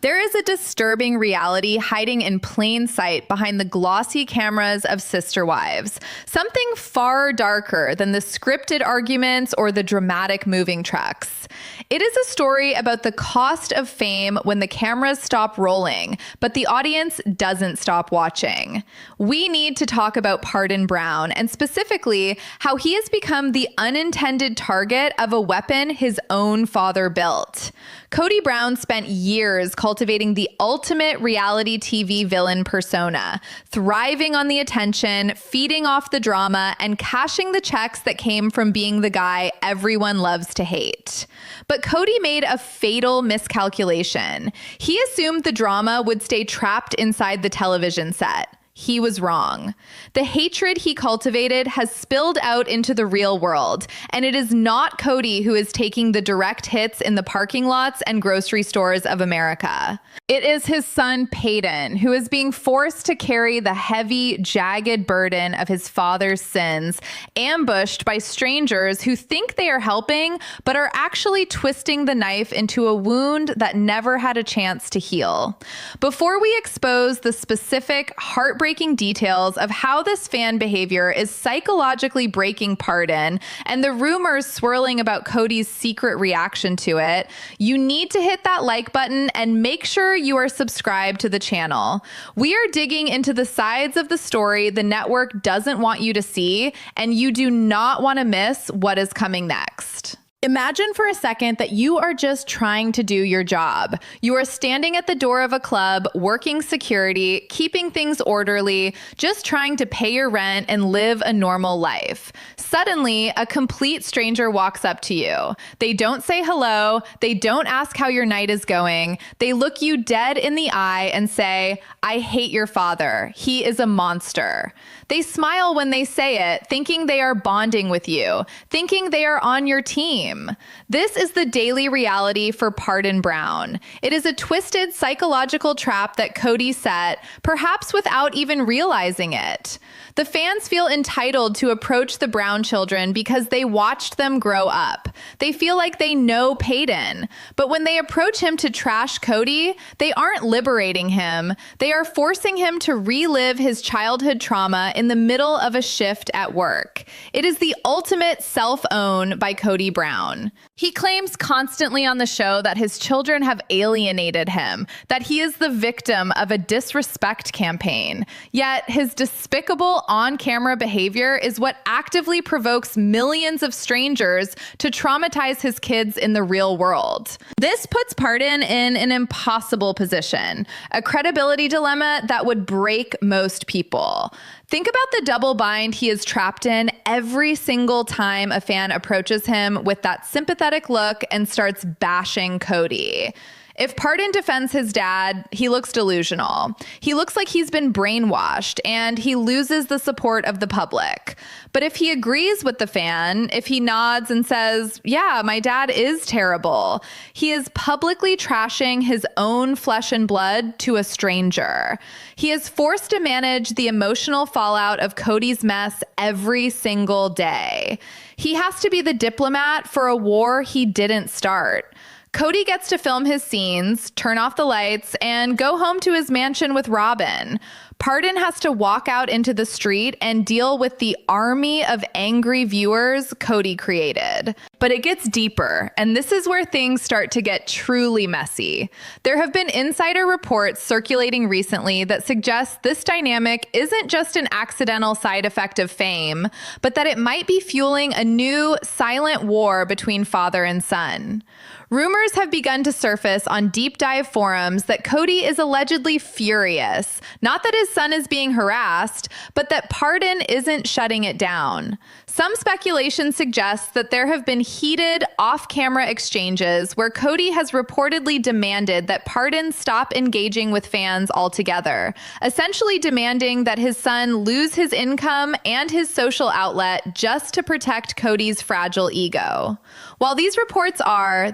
There is a disturbing reality hiding in plain sight behind the glossy cameras of sister wives. Something far darker than the scripted arguments or the dramatic moving trucks. It is a story about the cost of fame when the cameras stop rolling, but the audience doesn't stop watching. We need to talk about PAEDON BROWN, and specifically how he has become the unintended target of a weapon his own father built. KODY BROWN spent years cultivating the ultimate reality TV villain persona, thriving on the attention, feeding off the drama, and cashing the checks that came from being the guy everyone loves to hate. But KODY made a fatal miscalculation. He assumed the drama would stay trapped inside the television set. He was wrong. The hatred he cultivated has spilled out into the real world, and it is not KODY who is taking the direct hits in the parking lots and grocery stores of America. It is his son, PAEDON, who is being forced to carry the heavy, jagged burden of his father's sins, ambushed by strangers who think they are helping, but are actually twisting the knife into a wound that never had a chance to heal. Before we expose the specific, heartbreaking details of how this fan behavior is psychologically breaking PAEDON and the rumors swirling about KODY's secret reaction to it, you need to hit that like button and make sure you are subscribed to the channel. We are digging into the sides of the story the network doesn't want you to see, and you do not want to miss what is coming next. Imagine for a second that you are just trying to do your job. You are standing at the door of a club, working security, keeping things orderly, just trying to pay your rent and live a normal life. Suddenly, a complete stranger walks up to you. They don't say hello. They don't ask how your night is going. They look you dead in the eye and say, "I hate your father. He is a monster." They smile when they say it, thinking they are bonding with you, thinking they are on your team. This is the daily reality for PAEDON BROWN. It is a twisted psychological trap that KODY set, perhaps without even realizing it. The fans feel entitled to approach the Brown children because they watched them grow up. They feel like they know PAEDON. But when they approach him to trash KODY, they aren't liberating him. They are forcing him to relive his childhood trauma in the middle of a shift at work. It is the ultimate self-own by KODY BROWN. He claims constantly on the show that his children have alienated him, that he is the victim of a disrespect campaign. Yet his despicable on-camera behavior is what actively provokes millions of strangers to traumatize his kids in the real world. This puts PAEDON in an impossible position, a credibility dilemma that would break most people. Think about the double bind he is trapped in every single time a fan approaches him with that sympathetic look and starts bashing KODY. If PAEDON defends his dad, he looks delusional. He looks like he's been brainwashed, and he loses the support of the public. But if he agrees with the fan, if he nods and says, "Yeah, my dad is terrible," he is publicly trashing his own flesh and blood to a stranger. He is forced to manage the emotional fallout of KODY's mess every single day. He has to be the diplomat for a war he didn't start. KODY gets to film his scenes, turn off the lights, and go home to his mansion with Robyn. PAEDON has to walk out into the street and deal with the army of angry viewers KODY created. But it gets deeper, and this is where things start to get truly messy. There have been insider reports circulating recently that suggest this dynamic isn't just an accidental side effect of fame, but that it might be fueling a new silent war between father and son. Rumors have begun to surface on deep dive forums that KODY is allegedly furious, not that his son is being harassed, but that PAEDON isn't shutting it down. Some speculation suggests that there have been heated off-camera exchanges where KODY has reportedly demanded that PAEDON stop engaging with fans altogether, essentially demanding that his son lose his income and his social outlet just to protect KODY's fragile ego. While these reports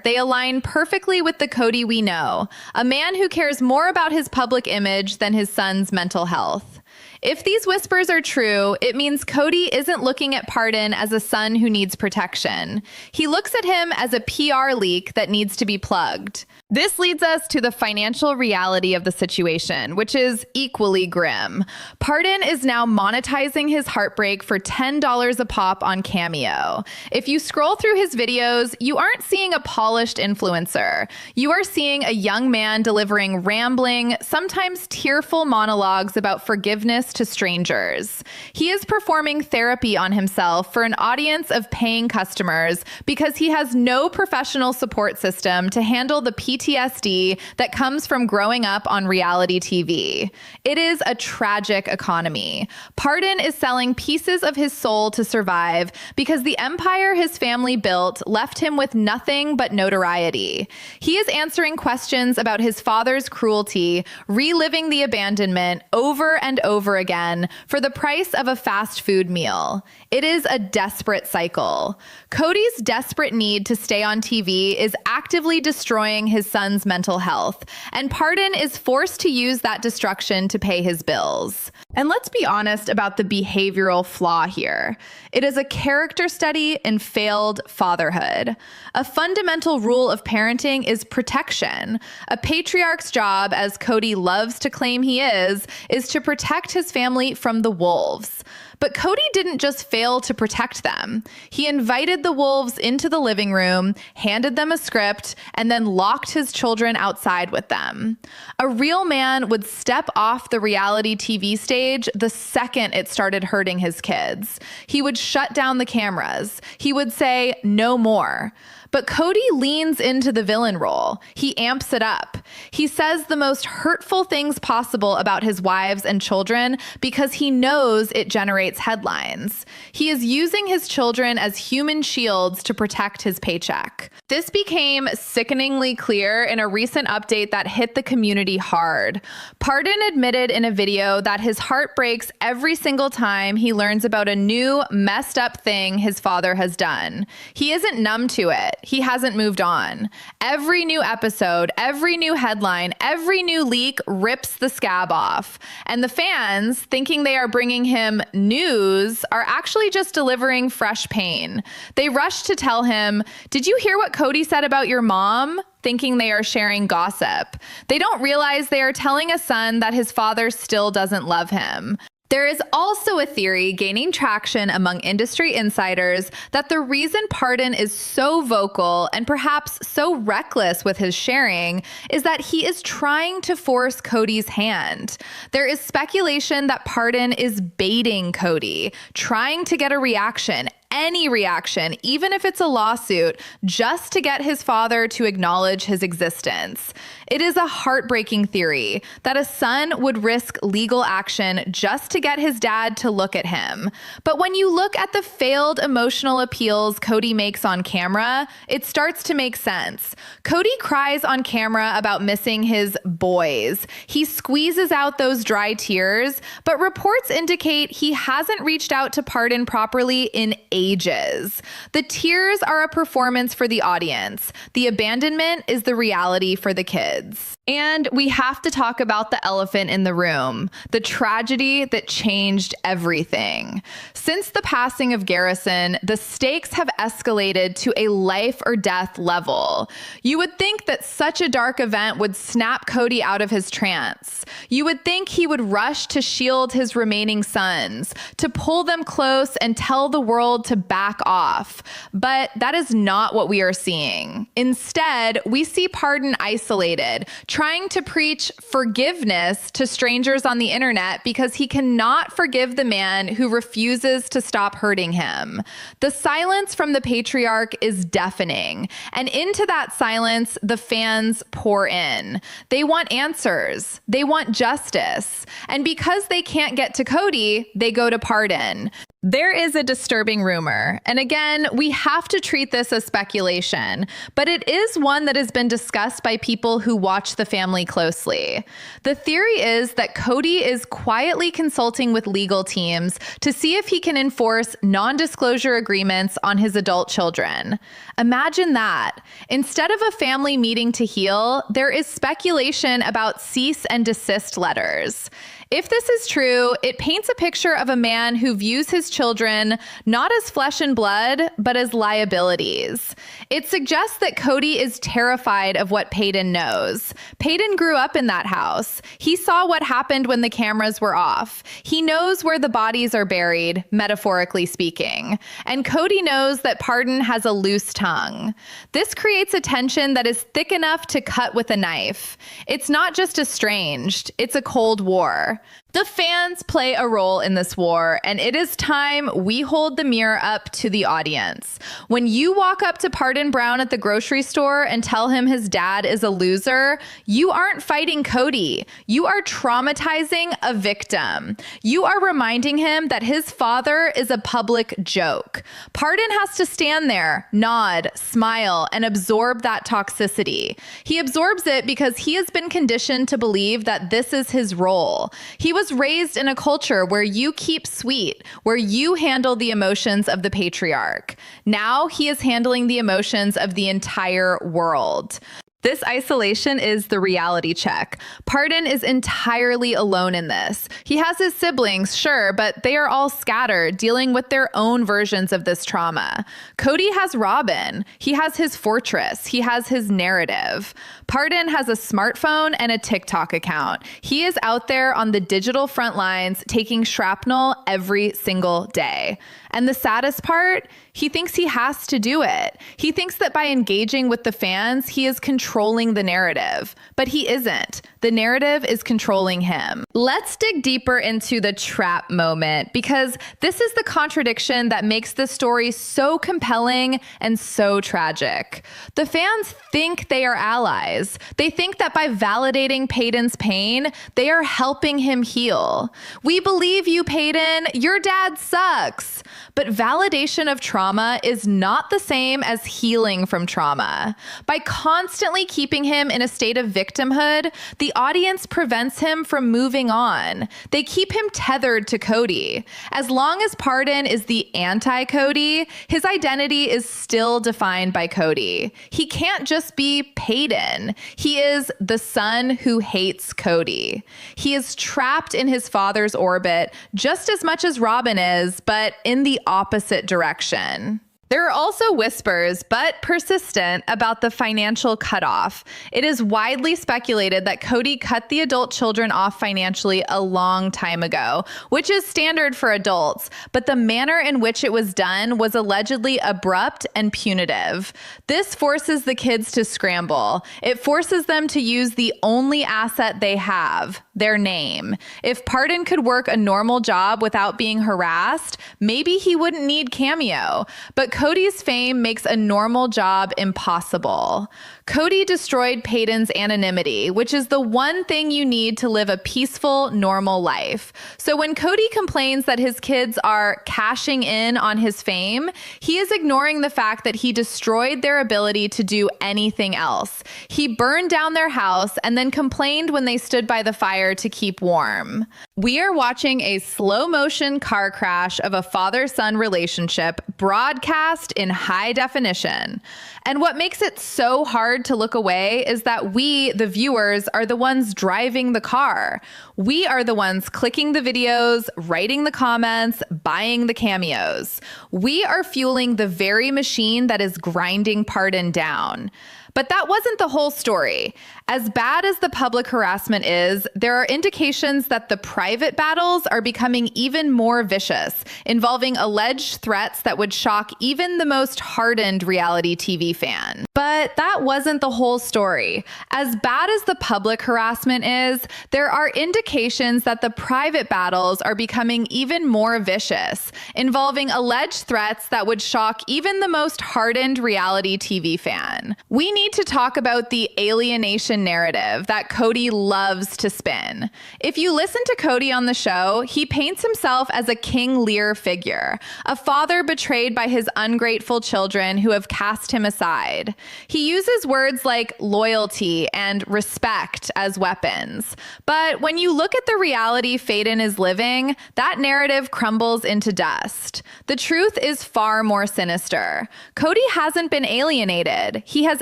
they align perfectly with the KODY we know, a man who cares more about his public image than his son's mental health. If these whispers are true, it means Kody isn't looking at PAEDON as a son who needs protection. He looks at him as a PR leak that needs to be plugged. This leads us to the financial reality of the situation, which is equally grim. PAEDON is now monetizing his heartbreak for $10 a pop on Cameo. If you scroll through his videos, you aren't seeing a polished influencer. You are seeing a young man delivering rambling, sometimes tearful monologues about forgiveness to strangers. He is performing therapy on himself for an audience of paying customers because he has no professional support system to handle the PTSD that comes from growing up on reality TV. It is a tragic economy. PAEDON is selling pieces of his soul to survive because the empire his family built left him with nothing but notoriety. He is answering questions about his father's cruelty, reliving the abandonment over and over again for the price of a fast food meal. It is a desperate cycle. Kody's desperate need to stay on TV is actively destroying his son's mental health, and PAEDON is forced to use that destruction to pay his bills. And let's be honest about the behavioral flaw here. It is a character study in failed fatherhood. A fundamental rule of parenting is protection. A patriarch's job, as Kody loves to claim he is to protect his family from the wolves. But Kody didn't just fail to protect them. He invited the wolves into the living room, handed them a script, and then locked his children outside with them. A real man would step off the reality TV stage the second it started hurting his kids. He would shut down the cameras. He would say, "No more." But Kody leans into the villain role. He amps it up. He says the most hurtful things possible about his wives and children because he knows it generates headlines. He is using his children as human shields to protect his paycheck. This became sickeningly clear in a recent update that hit the community hard. PAEDON admitted in a video that his heart breaks every single time he learns about a new, messed up thing his father has done. He isn't numb to it. He hasn't moved on. Every new episode, every new headline, every new leak rips the scab off. And the fans, thinking they are bringing him news, are actually just delivering fresh pain. They rush to tell him, "Did you hear what Kody said about your mom?" thinking they are sharing gossip. They don't realize they are telling a son that his father still doesn't love him. There is also a theory gaining traction among industry insiders that the reason PAEDON is so vocal and perhaps so reckless with his sharing is that he is trying to force Kody's hand. There is speculation that PAEDON is baiting Kody, trying to get a reaction, any reaction, even if it's a lawsuit, just to get his father to acknowledge his existence. It is a heartbreaking theory that a son would risk legal action just to get his dad to look at him. But when you look at the failed emotional appeals Kody makes on camera, it starts to make sense. Kody cries on camera about missing his boys. He squeezes out those dry tears, but reports indicate he hasn't reached out to PAEDON properly in ages. The tears are a performance for the audience. The abandonment is the reality for the kids. And we have to talk about the elephant in the room, the tragedy that changed everything. Since the passing of Garrison, the stakes have escalated to a life or death level. You would think that such a dark event would snap Kody out of his trance. You would think he would rush to shield his remaining sons, to pull them close and tell the world to back off. But that is not what we are seeing. Instead, we see PAEDON isolated, trying to preach forgiveness to strangers on the internet because he cannot forgive the man who refuses to stop hurting him. The silence from the patriarch is deafening, and into that silence, the fans pour in. They want answers. They want justice. And because they can't get to Kody, they go to PAEDON. There is a disturbing rumor, and again, we have to treat this as speculation, but it is one that has been discussed by people who watch the family closely. The theory is that Kody is quietly consulting with legal teams to see if he can enforce non-disclosure agreements on his adult children. Imagine that. Instead of a family meeting to heal, there is speculation about cease and desist letters. If this is true, it paints a picture of a man who views his children not as flesh and blood, but as liabilities. It suggests that Kody is terrified of what PAEDON knows. PAEDON grew up in that house. He saw what happened when the cameras were off. He knows where the bodies are buried, metaphorically speaking. And Kody knows that PAEDON has a loose tongue. This creates a tension that is thick enough to cut with a knife. It's not just estranged, it's a Cold War. The fans play a role in this war, and it is time we hold the mirror up to the audience. When you walk up to PAEDON Brown at the grocery store and tell him his dad is a loser, you aren't fighting Kody. You are traumatizing a victim. You are reminding him that his father is a public joke. PAEDON has to stand there, nod, smile, and absorb that toxicity. He absorbs it because he has been conditioned to believe that this is his role. He was raised in a culture where you keep sweet, where you handle the emotions of the patriarch. Now he is handling the emotions of the entire world. This isolation is the reality check. PAEDON is entirely alone in this. He has his siblings, sure, but they are all scattered, dealing with their own versions of this trauma. Kody has Robyn. He has his fortress. He has his narrative. PAEDON has a smartphone and a TikTok account. He is out there on the digital front lines taking shrapnel every single day. And the saddest part, he thinks he has to do it. He thinks that by engaging with the fans, he is controlling the narrative. But he isn't. The narrative is controlling him. Let's dig deeper into the trap moment, because this is the contradiction that makes the story so compelling and so tragic. The fans think they are allies. They think that by validating PAEDON's pain, they are helping him heal. We believe you, PAEDON. Your dad sucks. But validation of trauma is not the same as healing from trauma. By constantly keeping him in a state of victimhood, the audience prevents him from moving on. They keep him tethered to Kody. As long as PAEDON is the anti-Kody, his identity is still defined by Kody. He can't just be PAEDON. He is the son who hates Kody. He is trapped in his father's orbit just as much as Robyn is, but in the opposite direction. There are also whispers, but persistent, about the financial cutoff. It is widely speculated that Kody cut the adult children off financially a long time ago, which is standard for adults, but the manner in which it was done was allegedly abrupt and punitive. This forces the kids to scramble. It forces them to use the only asset they have, their name. If PAEDON could work a normal job without being harassed, maybe he wouldn't need Cameo. But Kody's fame makes a normal job impossible. Kody destroyed PAEDON's anonymity, which is the one thing you need to live a peaceful, normal life. So when Kody complains that his kids are cashing in on his fame, he is ignoring the fact that he destroyed their ability to do anything else. He burned down their house and then complained when they stood by the fire to keep warm. We are watching a slow-motion car crash of a father-son relationship broadcast in high definition. And what makes it so hard to look away is that we, the viewers, are the ones driving the car. We are the ones clicking the videos, writing the comments, buying the cameos. We are fueling the very machine that is grinding PAEDON down. But that wasn't the whole story. As bad as the public harassment is, there are indications that the private battles are becoming even more vicious, involving alleged threats that would shock even the most hardened reality TV fan. But that wasn't the whole story. As bad as the public harassment is, there are indications that the private battles are becoming even more vicious, involving alleged threats that would shock even the most hardened reality TV fan. We need to talk about the alienation narrative that Kody loves to spin. If you listen to Kody on the show, he paints himself as a King Lear figure, a father betrayed by his ungrateful children who have cast him aside. He uses words like loyalty and respect as weapons. But when you look at the reality PAEDON is living, that narrative crumbles into dust. The truth is far more sinister. Kody hasn't been alienated. He has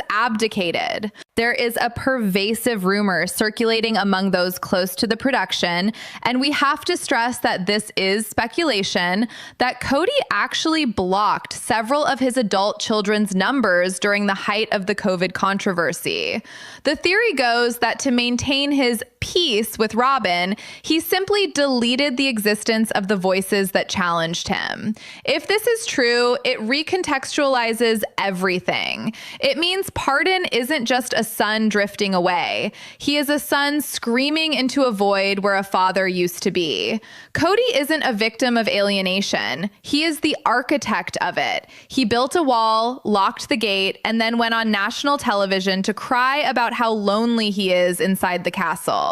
abdicated. There is a pervasive rumor circulating among those close to the production, and we have to stress that this is speculation, that Kody actually blocked several of his adult children's numbers during the height of the COVID controversy. The theory goes that to maintain his peace with Robyn, he simply deleted the existence of the voices that challenged him. If this is true, it recontextualizes everything. It means PAEDON isn't just a son drifting away. He is a son screaming into a void where a father used to be. Kody isn't a victim of alienation. He is the architect of it. He built a wall, locked the gate, and then went on national television to cry about how lonely he is inside the castle.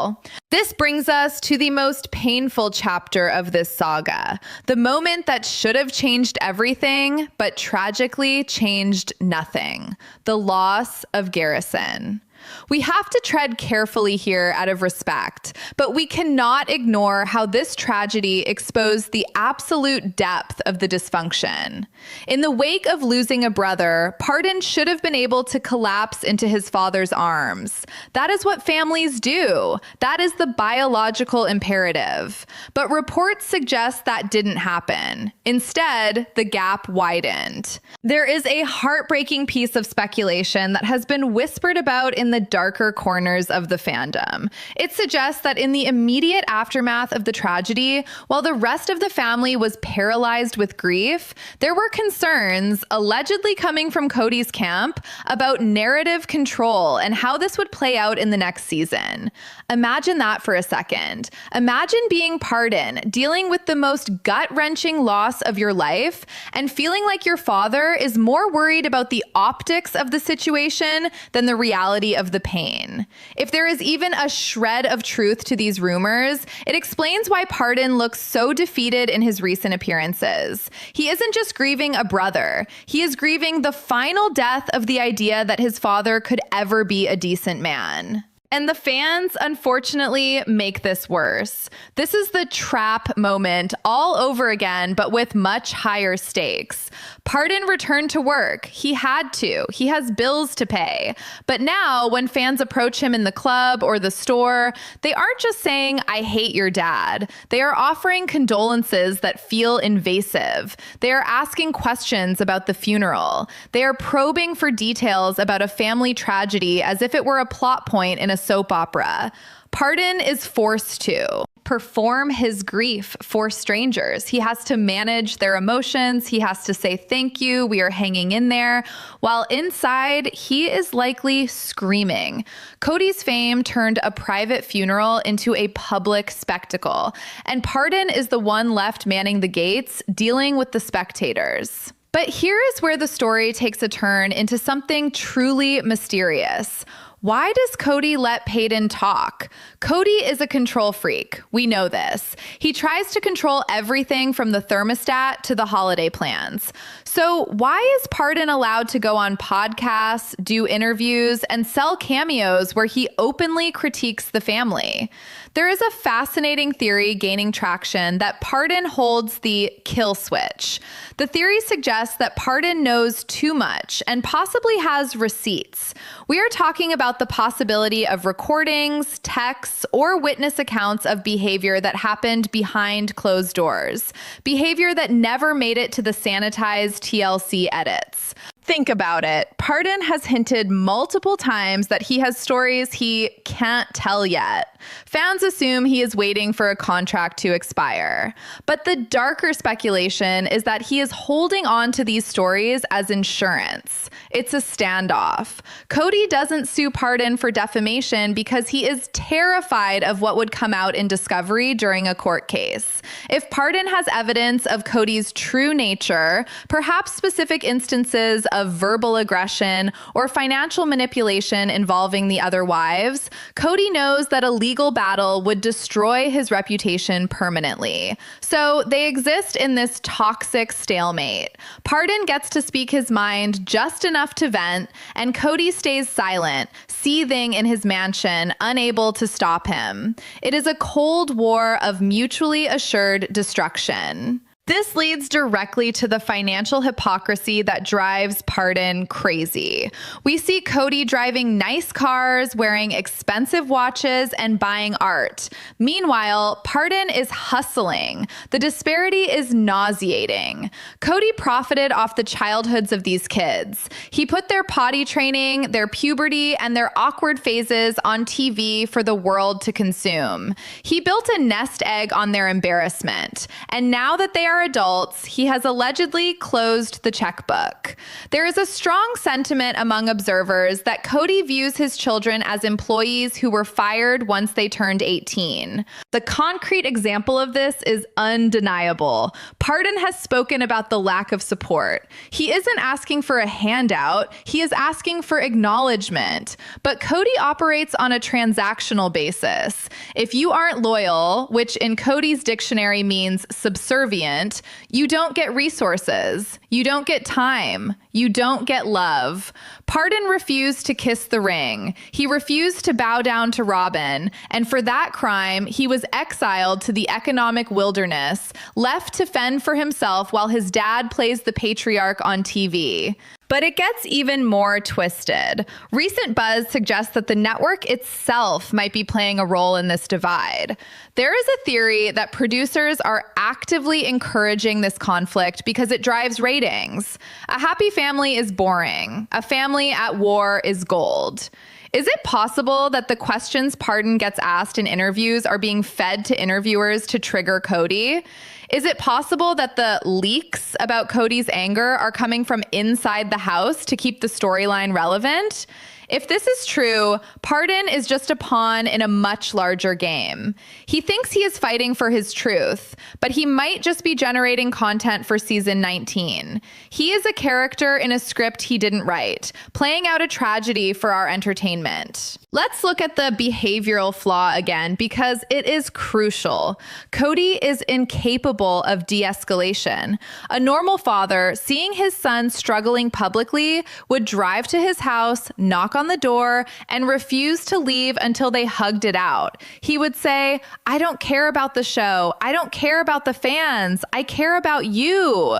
This brings us to the most painful chapter of this saga, the moment that should have changed everything, but tragically changed nothing: the loss of Garrison. We have to tread carefully here out of respect, but we cannot ignore how this tragedy exposed the absolute depth of the dysfunction. In the wake of losing a brother, PAEDON should have been able to collapse into his father's arms. That is what families do. That is the biological imperative. But reports suggest that didn't happen. Instead, the gap widened. There is a heartbreaking piece of speculation that has been whispered about in the darker corners of the fandom. It suggests that in the immediate aftermath of the tragedy, while the rest of the family was paralyzed with grief, there were concerns, allegedly coming from Kody's camp, about narrative control and how this would play out in the next season. Imagine that for a second. Imagine being PAEDON, dealing with the most gut-wrenching loss of your life, and feeling like your father is more worried about the optics of the situation than the reality of the pain. If there is even a shred of truth to these rumors, it explains why PAEDON looks so defeated in his recent appearances. He isn't just grieving a brother, he is grieving the final death of the idea that his father could ever be a decent man. And the fans, unfortunately, make this worse. This is the trap moment all over again, but with much higher stakes. PAEDON returned to work. He had to. He has bills to pay. But now, when fans approach him in the club or the store, they aren't just saying, "I hate your dad." They are offering condolences that feel invasive. They are asking questions about the funeral. They are probing for details about a family tragedy as if it were a plot point in a soap opera. PAEDON is forced to perform his grief for strangers. He has to manage their emotions. He has to say, "Thank you, we are hanging in there," while inside he is likely screaming. Kody's fame turned a private funeral into a public spectacle, and PAEDON is the one left manning the gates, dealing with the spectators. But here is where the story takes a turn into something truly mysterious. Why does Kody let PAEDON talk? Kody is a control freak. We know this. He tries to control everything from the thermostat to the holiday plans. So why is PAEDON allowed to go on podcasts, do interviews, and sell cameos where he openly critiques the family? There is a fascinating theory gaining traction that PAEDON holds the kill switch. The theory suggests that PAEDON knows too much and possibly has receipts. We are talking about the possibility of recordings, texts, or witness accounts of behavior that happened behind closed doors. Behavior that never made it to the sanitized TLC edits. Think about it. PAEDON has hinted multiple times that he has stories he can't tell yet. Fans assume he is waiting for a contract to expire. But the darker speculation is that he is holding on to these stories as insurance. It's a standoff. Kody doesn't sue PAEDON for defamation because he is terrified of what would come out in discovery during a court case. If PAEDON has evidence of Kody's true nature, perhaps specific instances of verbal aggression or financial manipulation involving the other wives, Kody knows that a legal battle would destroy his reputation permanently. So they exist in this toxic stalemate. PAEDON gets to speak his mind just enough to vent, and Kody stays silent, seething in his mansion, unable to stop him. It is a cold war of mutually assured destruction. This leads directly to the financial hypocrisy that drives PAEDON crazy. We see KODY driving nice cars, wearing expensive watches, and buying art. Meanwhile, PAEDON is hustling. The disparity is nauseating. KODY profited off the childhoods of these kids. He put their potty training, their puberty, and their awkward phases on TV for the world to consume. He built a nest egg on their embarrassment. And now that they are adults, he has allegedly closed the checkbook. There is a strong sentiment among observers that KODY views his children as employees who were fired once they turned 18. The concrete example of this is undeniable. PAEDON has spoken about the lack of support. He isn't asking for a handout, he is asking for acknowledgement. But KODY operates on a transactional basis. If you aren't loyal, which in KODY's dictionary means subservient, you don't get resources, you don't get time, you don't get love. PAEDON refused to kiss the ring. He refused to bow down to Robyn, and for that crime, he was exiled to the economic wilderness, left to fend for himself while his dad plays the patriarch on TV. But it gets even more twisted. Recent buzz suggests that the network itself might be playing a role in this divide. There is a theory that producers are actively encouraging this conflict because it drives ratings. A happy family is boring. A family at war is gold. Is it possible that the questions PAEDON gets asked in interviews are being fed to interviewers to trigger KODY? Is it possible that the leaks about KODY's anger are coming from inside the house to keep the storyline relevant? If this is true, PAEDON is just a pawn in a much larger game. He thinks he is fighting for his truth, but he might just be generating content for season 19. He is a character in a script he didn't write, playing out a tragedy for our entertainment. Let's look at the behavioral flaw again, because it is crucial. KODY is incapable of de-escalation. A normal father, seeing his son struggling publicly, would drive to his house, knock on the door, and refuse to leave until they hugged it out. He would say, "I don't care about the show. I don't care about the fans. I care about you."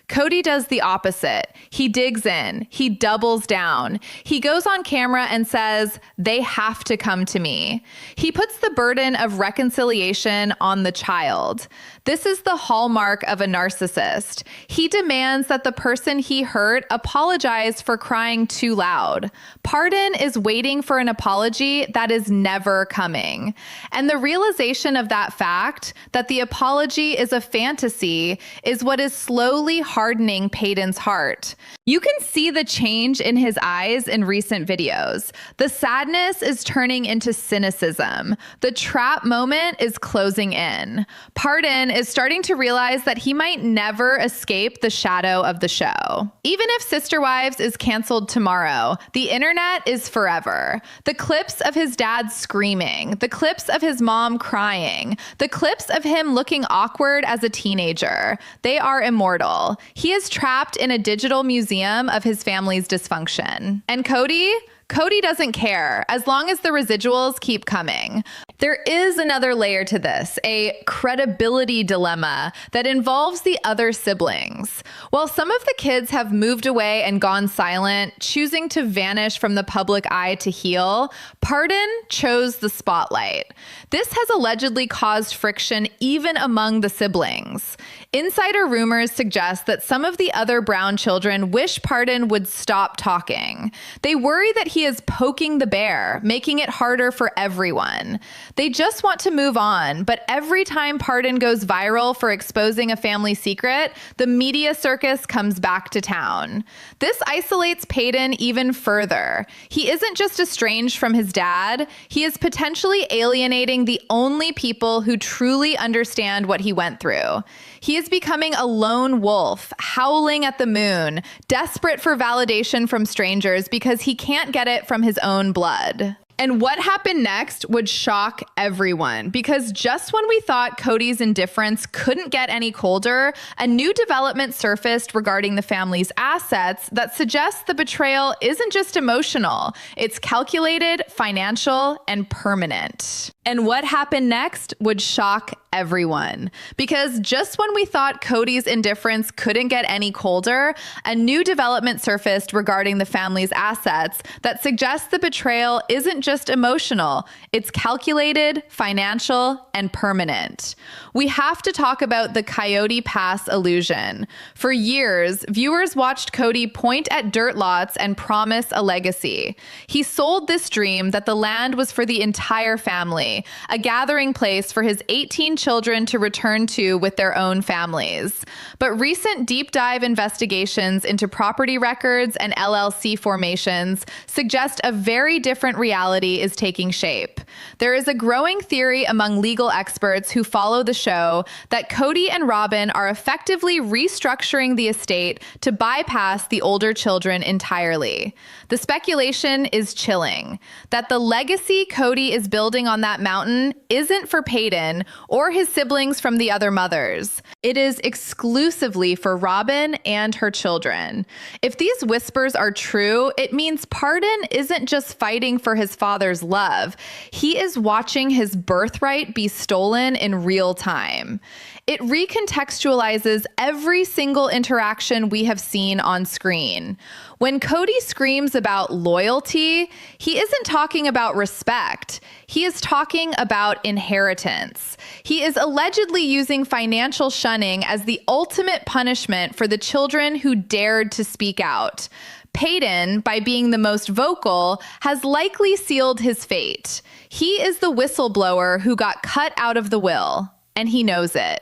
KODY does the opposite. He digs in. He doubles down. He goes on camera and says, "They have to come to me." He puts the burden of reconciliation on the child. This is the hallmark of a narcissist. He demands that the person he hurt apologize for crying too loud. PAEDON is waiting for an apology that is never coming. And the realization of that fact, that the apology is a fantasy, is what is slowly hardening PAEDON's heart. You can see the change in his eyes in recent videos. The sadness is turning into cynicism. The trap moment is closing in. PAEDON is starting to realize that he might never escape the shadow of the show. Even if Sister Wives is canceled tomorrow, the internet is forever. The clips of his dad screaming, the clips of his mom crying, the clips of him looking awkward as a teenager, they are immortal. He is trapped in a digital museum of his family's dysfunction. And KODY doesn't care as long as the residuals keep coming. There is another layer to this, a credibility dilemma that involves the other siblings. While some of the kids have moved away and gone silent, choosing to vanish from the public eye to heal, PAEDON chose the spotlight. This has allegedly caused friction even among the siblings. Insider rumors suggest that some of the other Brown children wish PAEDON would stop talking. They worry that he is poking the bear, making it harder for everyone. They just want to move on, but every time PAEDON goes viral for exposing a family secret, the media circus comes back to town. This isolates PAEDON even further. He isn't just estranged from his dad, he is potentially alienating the only people who truly understand what he went through. He is becoming a lone wolf, howling at the moon, desperate for validation from strangers because he can't get it from his own blood. And what happened next would shock everyone, because just when we thought KODY's indifference couldn't get any colder, a new development surfaced regarding the family's assets that suggests the betrayal isn't just emotional, it's calculated, financial, and permanent. And what happened next would shock everyone. Because just when we thought Kody's indifference couldn't get any colder, a new development surfaced regarding the family's assets that suggests the betrayal isn't just emotional, it's calculated, financial, and permanent. We have to talk about the Coyote Pass illusion. For years, viewers watched Kody point at dirt lots and promise a legacy. He sold this dream that the land was for the entire family, a gathering place for his 18 children to return to with their own families. But recent deep dive investigations into property records and LLC formations suggest a very different reality is taking shape. There is a growing theory among legal experts who follow the show that Kody and Robyn are effectively restructuring the estate to bypass the older children entirely. The speculation is chilling that the legacy Kody is building on that mountain isn't for PAEDON or his siblings from the other mothers. It is exclusively for Robyn and her children. If these whispers are true, it means PAEDON isn't just fighting for his father's love. He is watching his birthright be stolen in real time. It recontextualizes every single interaction we have seen on screen. When Kody screams about loyalty, he isn't talking about respect. He is talking about inheritance. He is allegedly using financial shunning as the ultimate punishment for the children who dared to speak out. PAEDON, by being the most vocal, has likely sealed his fate. He is the whistleblower who got cut out of the will, and he knows it.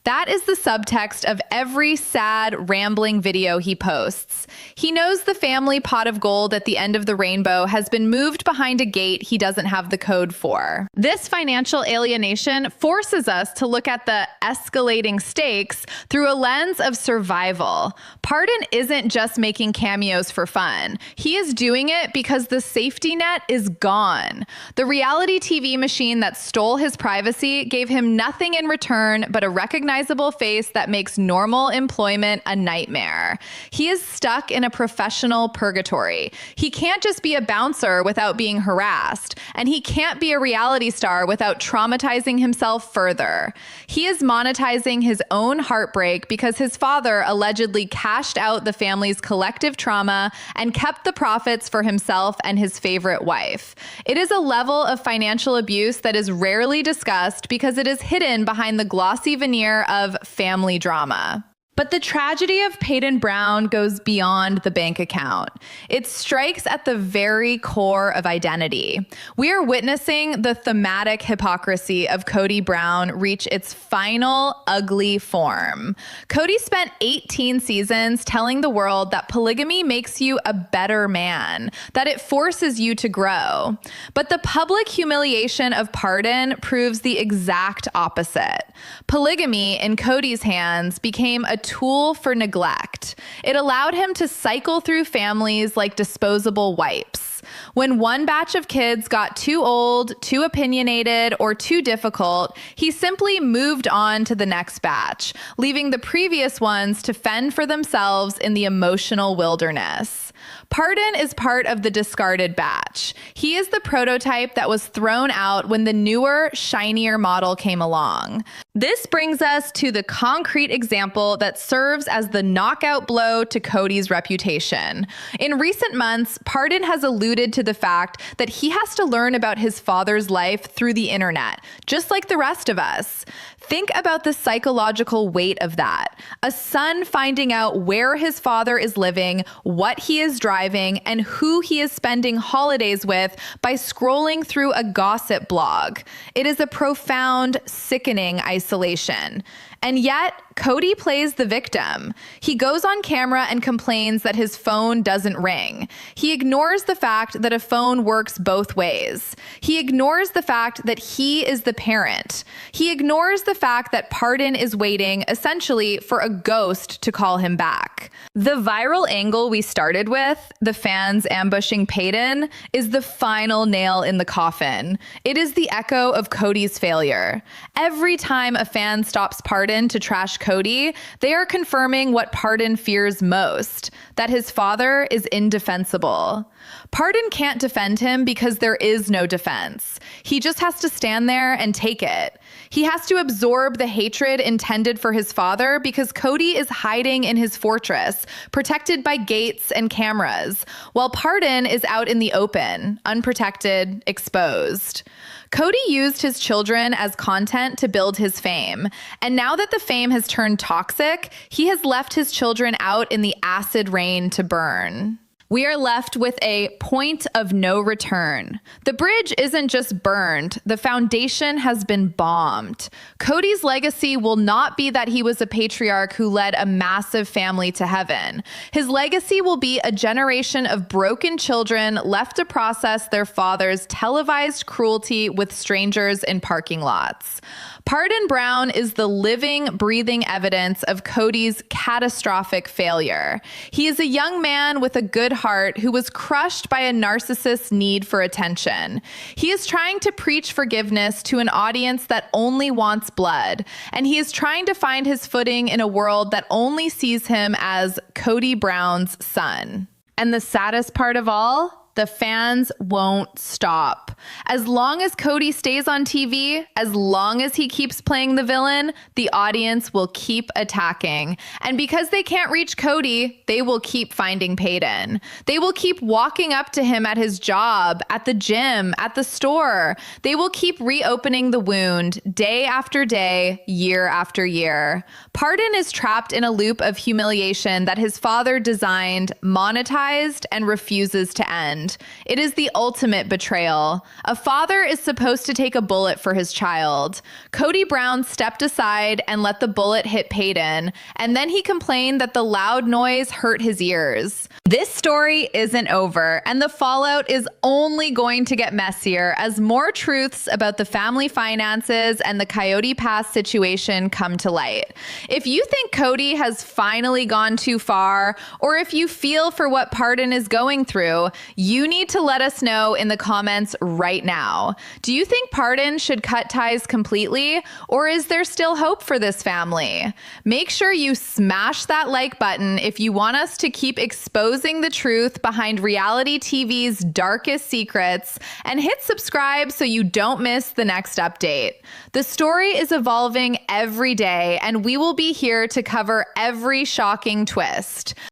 That is the subtext of every sad, rambling video he posts. He knows the family pot of gold at the end of the rainbow has been moved behind a gate he doesn't have the code for. This financial alienation forces us to look at the escalating stakes through a lens of survival. PAEDON isn't just making cameos for fun. He is doing it because the safety net is gone. The reality TV machine that stole his privacy gave him nothing in return but a recognizable face that makes normal employment a nightmare. He is stuck in a professional purgatory. He can't just be a bouncer without being harassed, and he can't be a reality star without traumatizing himself further. He is monetizing his own heartbreak because his father allegedly cashed out the family's collective trauma and kept the profits for himself and his favorite wife. It is a level of financial abuse that is rarely discussed because it is hidden behind the glossy veneer of family drama. But the tragedy of PAEDON Brown goes beyond the bank account. It strikes at the very core of identity. We are witnessing the thematic hypocrisy of Kody Brown reach its final ugly form. Kody spent 18 seasons telling the world that polygamy makes you a better man, that it forces you to grow. But the public humiliation of PAEDON proves the exact opposite. Polygamy, in Kody's hands, became a tool for neglect. It allowed him to cycle through families like disposable wipes. When one batch of kids got too old, too opinionated, or too difficult, he simply moved on to the next batch, leaving the previous ones to fend for themselves in the emotional wilderness. PAEDON is part of the discarded batch. He is the prototype that was thrown out when the newer, shinier model came along. This brings us to the concrete example that serves as the knockout blow to Kody's reputation. In recent months, PAEDON has alluded to the fact that he has to learn about his father's life through the internet, just like the rest of us. Think about the psychological weight of that. A son finding out where his father is living, what he is driving, and who he is spending holidays with by scrolling through a gossip blog. It is a profound, sickening isolation. And yet, Kody plays the victim. He goes on camera and complains that his phone doesn't ring. He ignores the fact that a phone works both ways. He ignores the fact that he is the parent. He ignores the fact that PAEDON is waiting, essentially, for a ghost to call him back. The viral angle we started with, the fans ambushing PAEDON, is the final nail in the coffin. It is the echo of Kody's failure. Every time a fan stops PAEDON to trash Kody, they are confirming what PAEDON fears most, that his father is indefensible. PAEDON can't defend him because there is no defense. He just has to stand there and take it. He has to absorb the hatred intended for his father because Kody is hiding in his fortress, protected by gates and cameras, while PAEDON is out in the open, unprotected, exposed. Kody used his children as content to build his fame, and now that the fame has turned toxic, he has left his children out in the acid rain to burn. We are left with a point of no return. The bridge isn't just burned, the foundation has been bombed. Kody's legacy will not be that he was a patriarch who led a massive family to heaven. His legacy will be a generation of broken children left to process their father's televised cruelty with strangers in parking lots. PAEDON Brown is the living, breathing evidence of Kody's catastrophic failure. He is a young man with a good heart who was crushed by a narcissist's need for attention. He is trying to preach forgiveness to an audience that only wants blood, and he is trying to find his footing in a world that only sees him as Kody Brown's son. And the saddest part of all, the fans won't stop. As long as Kody stays on TV, as long as he keeps playing the villain, the audience will keep attacking. And because they can't reach Kody, they will keep finding PAEDON. They will keep walking up to him at his job, at the gym, at the store. They will keep reopening the wound day after day, year after year. PAEDON is trapped in a loop of humiliation that his father designed, monetized, and refuses to end. It is the ultimate betrayal. A father is supposed to take a bullet for his child. Kody Brown stepped aside and let the bullet hit PAEDON, and then he complained that the loud noise hurt his ears. This story isn't over, and the fallout is only going to get messier as more truths about the family finances and the Coyote Pass situation come to light. If you think Kody has finally gone too far, or if you feel for what PAEDON is going through, you need to let us know in the comments right now. Do you think PAEDON should cut ties completely, or is there still hope for this family? Make sure you smash that like button if you want us to keep exposing the truth behind reality TV's darkest secrets, and hit subscribe so you don't miss the next update. The story is evolving every day, and we will be here to cover every shocking twist.